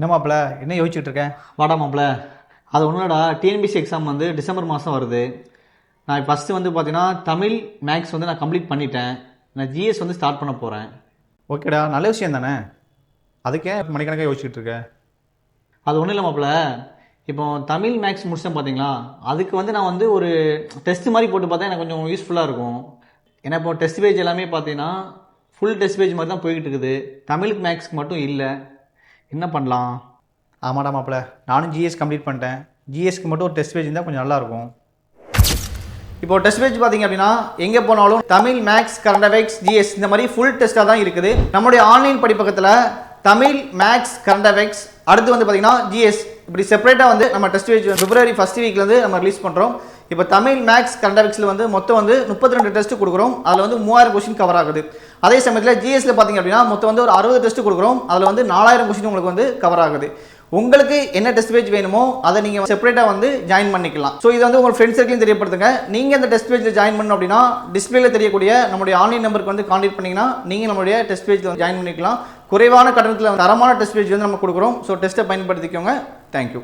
என்ன மாப்பிள்ள என்ன யோசிச்சுட்டு இருக்கேன்? வாடா மாப்பிள்ள, அது ஒன்றும்டா. டிஎன்பிசி எக்ஸாம் வந்து டிசம்பர் மாதம் வருது. நான் ஃபஸ்ட்டு வந்து பார்த்தீங்கன்னா தமிழ் மேக்ஸ் வந்து நான் கம்ப்ளீட் பண்ணிட்டேன். நான் ஜிஎஸ் வந்து ஸ்டார்ட் பண்ண போகிறேன். ஓகேடா, நல்ல விஷயம் தானே. அதுக்கே மணிக்கணக்காக யோசிச்சுட்டு இருக்கேன். அது ஒன்றும் இல்லை மாப்பிள்ள, இப்போ தமிழ் மேக்ஸ் முடிச்சேன் பார்த்தீங்களா, அதுக்கு வந்து நான் வந்து ஒரு டெஸ்ட் மாதிரி போட்டு பார்த்தா எனக்கு கொஞ்சம் யூஸ்ஃபுல்லாக இருக்கும். ஏன்னா இப்போ டெஸ்ட் பேஜ் எல்லாமே பார்த்தீங்கன்னா ஃபுல் டெஸ்ட் பேஜ் மாதிரி தான் போய்கிட்டு இருக்குது. தமிழுக்கு மேக்ஸ்க்கு மட்டும் இல்லை. என்ன பண்ணலாம்? ஆமாடா மாப்பிள்ள, நானும் ஜிஎஸ் கம்ப்ளீட் பண்ணிட்டேன். ஜிஎஸ்க்கு மட்டும் ஒரு டெஸ்ட் பேஜ் இருந்தால் கொஞ்சம் நல்லாயிருக்கும். இப்போ டெஸ்ட் பேஜ் பார்த்தீங்க அப்படின்னா எங்கே போனாலும் Tamil maths current affairs GS இந்த மாதிரி ஃபுல் டெஸ்ட்டாக தான் இருக்குது. நம்மளுடைய ஆன்லைன் படிப்பகத்தில் தமிழ் மேக்ஸ் கரண்ட் அஃபேர்ஸ் அடுத்து வந்து பார்த்தீங்கன்னா ஜிஎஸ் இப்படி செப்பரேட்டாக வந்து நம்ம டெஸ்ட் பேஜ் பிப்ரவரி ஃபர்ஸ்ட் வீக்லேருந்து நம்ம ரிலீஸ் பண்ணுறோம். இப்போ தமிழ் மேக்ஸ் கரண்ட் அஃபேர்ஸில் வந்து மொத்தம் வந்து 32 டெஸ்ட் கொடுக்குறோம். அதில் வந்து 3000 கொஸ்டின் கவர் ஆகுது. அதே சமயத்தில் ஜிஎஸ்ல பார்த்தீங்க அப்படின்னா மொத்தம் வந்து ஒரு 60 டெஸ்ட் கொடுக்குறோம். அதில் வந்து 4000 கொஸ்டின் உங்களுக்கு வந்து கவர் ஆகுது. உங்களுக்கு என்ன டெஸ்ட் பேஜ் வேணுமோ அதை நீங்கள் செப்பரேட்டாக வந்து ஜாயின் பண்ணிக்கலாம். ஸோ இதை வந்து உங்கள் ஃப்ரெண்ட்ஸ் சர்க்கிளையும் தெரியப்படுத்துங்க. நீங்கள் அந்த டெஸ்ட் பேஜில் ஜாயின் பண்ணணும் அப்படின்னா டிஸ்பிளேல தெரியக்கூடிய நம்மளுடைய ஆன்லைன் நம்பருக்கு வந்து கான்டாக்ட் பண்ணிங்கன்னா நீங்கள் நம்மளுடைய டெஸ்ட் பேஜில் ஜாயின் பண்ணிக்கலாம். குறைவான கட்டணத்தில் தரமான டெஸ்ட் பேஜ் வந்து நம்ம கொடுக்குறோம். ஸோ டெஸ்ட்டை பயன்படுத்திக்கோங்க. தேங்க்யூ.